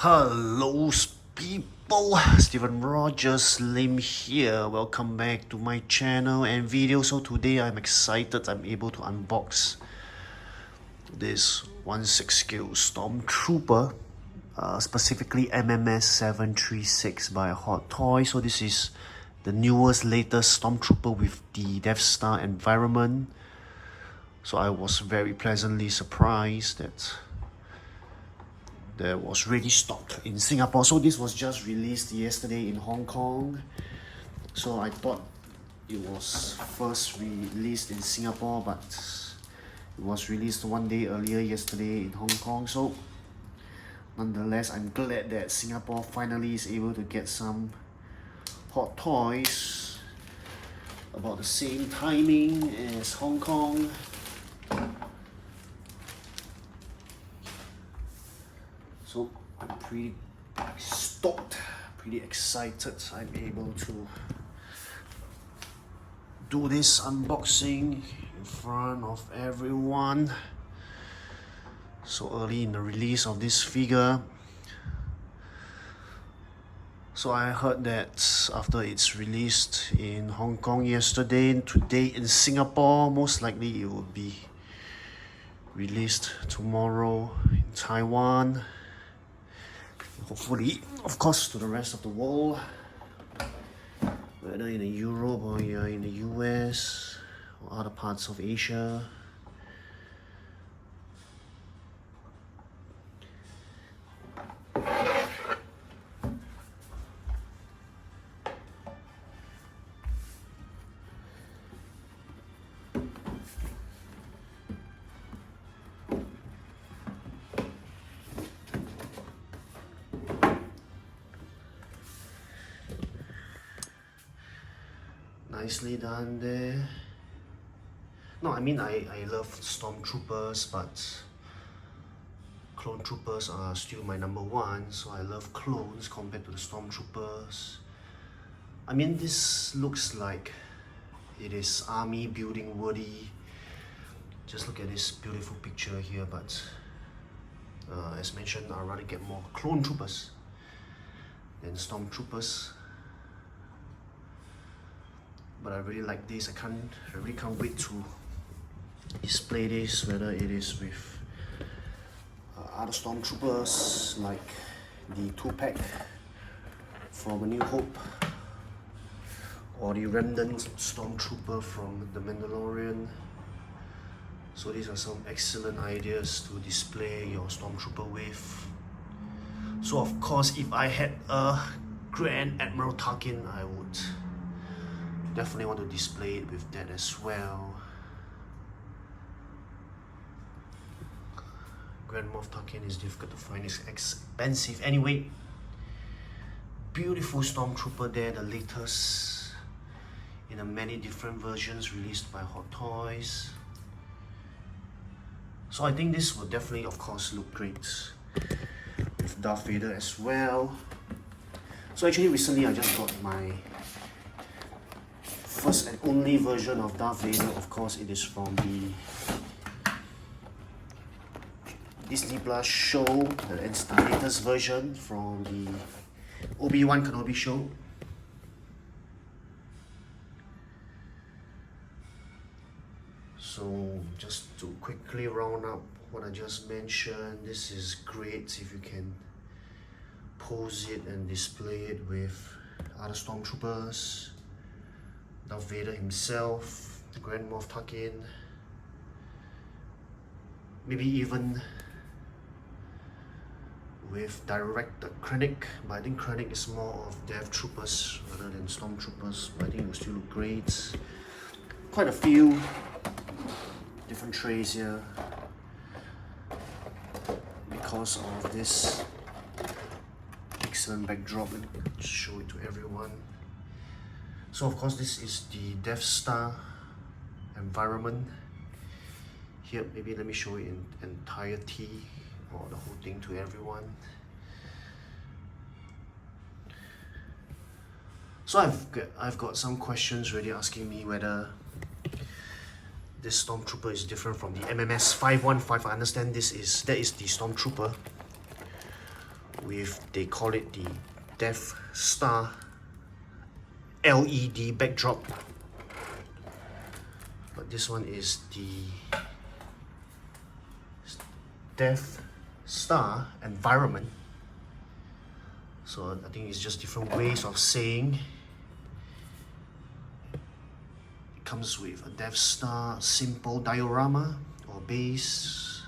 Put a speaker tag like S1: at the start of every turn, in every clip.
S1: Hello, people. Steven Rogers Lim here. Welcome back to my channel and video. So today I'm excited. I'm able to unbox this 1/6 scale Stormtrooper, specifically MMS736 by Hot Toy. So this is the newest, latest Stormtrooper with the Death Star environment. So I was very pleasantly surprised that there was ready stock in Singapore. So this was just released yesterday in Hong Kong. So I thought it was first released in Singapore, but it was released one day earlier yesterday in Hong Kong. So nonetheless, I'm glad that Singapore finally is able to get some Hot Toys about the same timing as Hong Kong. So I'm pretty stoked, pretty excited I'm able to do this unboxing in front of everyone so early in the release of this figure. So I heard that after it's released in Hong Kong yesterday, today in Singapore, most likely it will be released tomorrow in Taiwan. Hopefully, of course, to the rest of the world, whether in Europe or you're in the US or other parts of Asia. Nicely done there. No, I mean I love Stormtroopers, but Clone Troopers are still my number one, so I love clones compared to the Stormtroopers. I mean, this looks like it is army building worthy. Just look at this beautiful picture here, but as mentioned, I'd rather get more Clone Troopers than Stormtroopers. But I really like this. I really can't wait to display this, whether it is with other Stormtroopers like the 2-pack from A New Hope or the Remnant Stormtrooper from The Mandalorian. So these are some excellent ideas to display your Stormtrooper with. So of course, if I had a Grand Admiral Tarkin, I would definitely want to display it with that as well. Grand Moff Tarkin is difficult to find, it's expensive. Anyway, beautiful Stormtrooper there, the latest in a many different versions released by Hot Toys. So I think this will definitely, of course, look great with Darth Vader as well. So actually recently I just got my first and only version of Darth Vader. Of course, it is from the Disney Plus show, the latest version from the Obi-Wan Kenobi show. So just to quickly round up what I just mentioned, this is great if you can pose it and display it with other Stormtroopers, Darth Vader himself, the Grand Moff Tarkin, maybe even with Director Krennic, but I think Krennic is more of Death Troopers rather than Stormtroopers, but I think it will still look great. Quite a few different trays here because of this excellent backdrop. Let me show it to everyone. So of course, this is the Death Star environment. Here, maybe let me show it in entirety or the whole thing to everyone. So I've got some questions really asking me whether this Stormtrooper is different from the MMS736. I understand that is the Stormtrooper with, they call it the Death Star LED backdrop, but this one is the Death Star environment. So I think it's just different ways of saying. It comes with a Death Star simple diorama or base.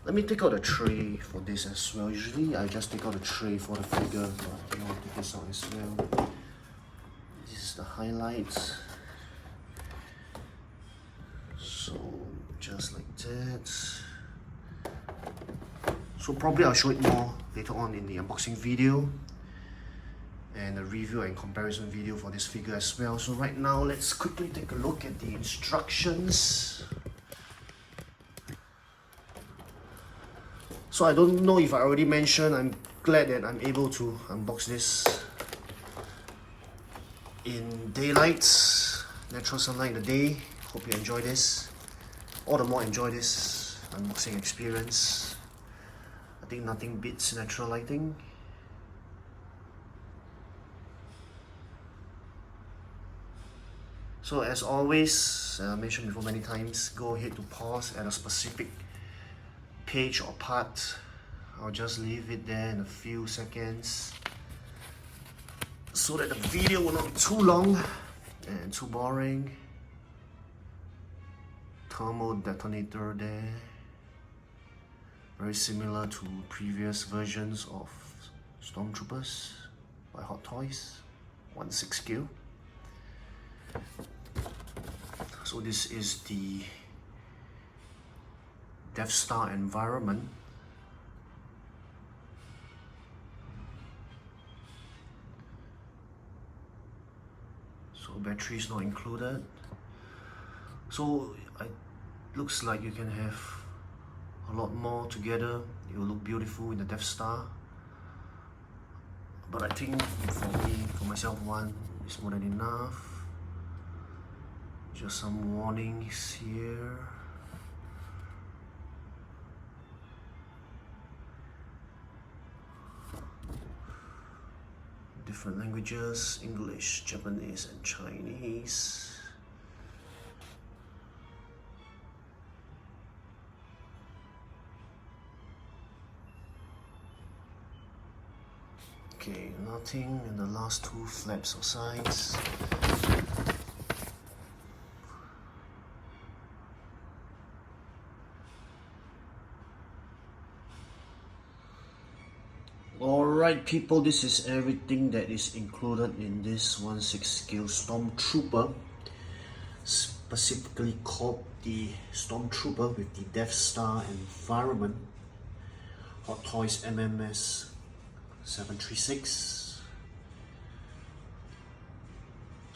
S1: Let me take out a tray for this as well. Usually I just take out a tray for the figure, but I want to take this out as well. This is the highlights. So just like that. So probably I'll show it more later on in the unboxing video and a review and comparison video for this figure as well. So right now let's quickly take a look at the instructions. So I don't know if I already mentioned, I'm glad that I'm able to unbox this in daylight, natural sunlight in the day. Hope you enjoy this. All the more enjoy this unboxing experience. I think nothing beats natural lighting. So as always, I mentioned before many times, go ahead to pause at a specific page or part. I'll just leave it there in a few seconds so that the video will not be too long and too boring. Thermal detonator there, very similar to previous versions of Stormtroopers by Hot Toys, 1/6 scale. So this is the Death Star environment. So battery is not included. So it looks like you can have a lot more together. It will look beautiful in the Death Star. But I think for myself, one is more than enough. Just some warnings here. Different languages, English, Japanese and Chinese. Okay, nothing in the last two flaps or sides. Alright people, this is everything that is included in this 1/6 scale Stormtrooper, specifically called the Stormtrooper with the Death Star environment, Hot Toys MMS736.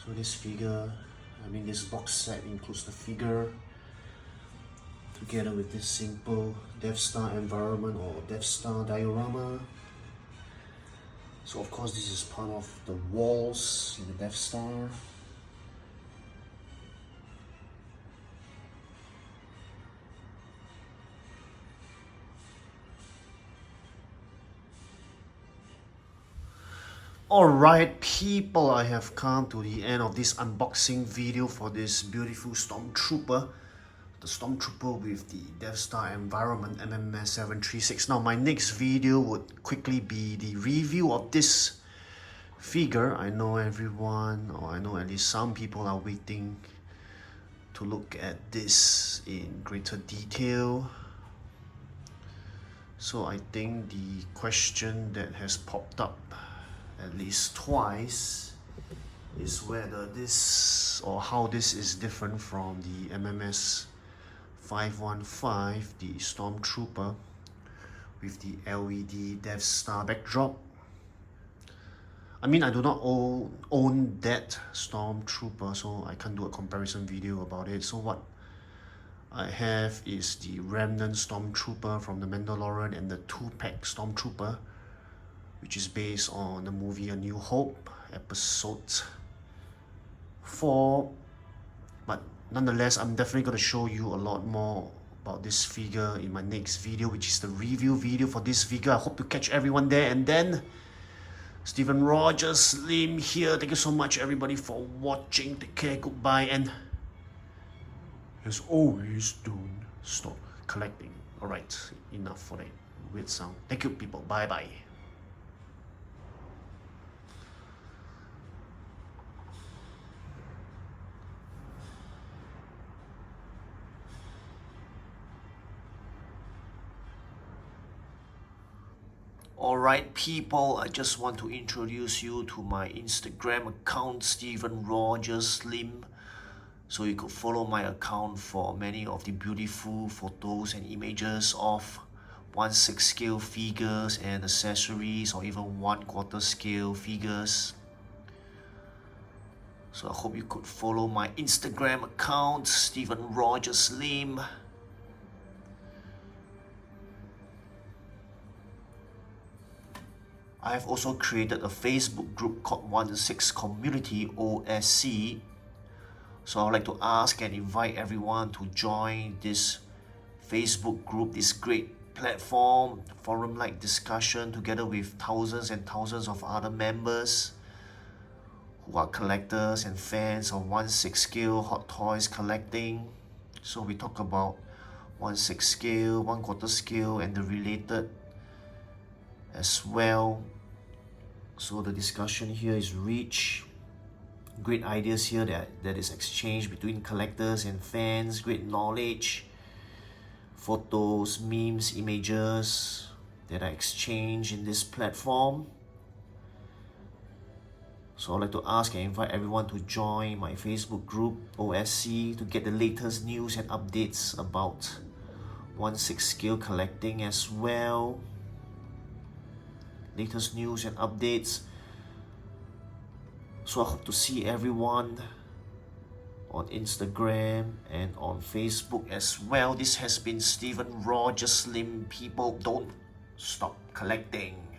S1: So this figure, this box set includes the figure together with this simple Death Star environment or Death Star diorama. So of course this is part of the walls in the Death Star. Alright people, I have come to the end of this unboxing video for this beautiful Stormtrooper. The Stormtrooper with the Death Star environment MMS736. Now my next video would quickly be the review of this figure. I know everyone, or I know at least some people are waiting to look at this in greater detail. So I think the question that has popped up at least twice is whether this or how this is different from the MMS515, the Stormtrooper with the LED Death Star backdrop. I do not own that Stormtrooper, so I can't do a comparison video about it. So what I have is the Remnant Stormtrooper from The Mandalorian and the 2-pack Stormtrooper, which is based on the movie A New Hope, episode 4. But nonetheless, I'm definitely going to show you a lot more about this figure in my next video, which is the review video for this figure. I hope to catch everyone there. And then Steven Rogers Slim here. Thank you so much everybody for watching. Take care, goodbye, and as always, don't stop collecting. Alright, enough for that weird sound. Thank you people, bye bye. Alright people, I just want to introduce you to my Instagram account, Steven Rogers Slim. So you could follow my account for many of the beautiful photos and images of 1/6 scale figures and accessories, or even 1/4 scale figures. So I hope you could follow my Instagram account, Steven Rogers Slim. I have also created a Facebook group called 1/6 Community OSC. So I would like to ask and invite everyone to join this Facebook group, this great platform, forum-like discussion together with thousands and thousands of other members who are collectors and fans of 1/6 scale hot toys collecting. So we talk about 1/6 scale, 1/4 scale, and the related as well. So the discussion here is rich. Great ideas here that is exchanged between collectors and fans. Great knowledge, photos, memes, images that are exchanged in this platform. So I'd like to ask and invite everyone to join my Facebook group OSC to get the latest news and updates about 1/6 scale collecting as well. Latest news and updates. So I hope to see everyone on Instagram and on Facebook as well. This has been Steven Rogers Slim. People, don't stop collecting.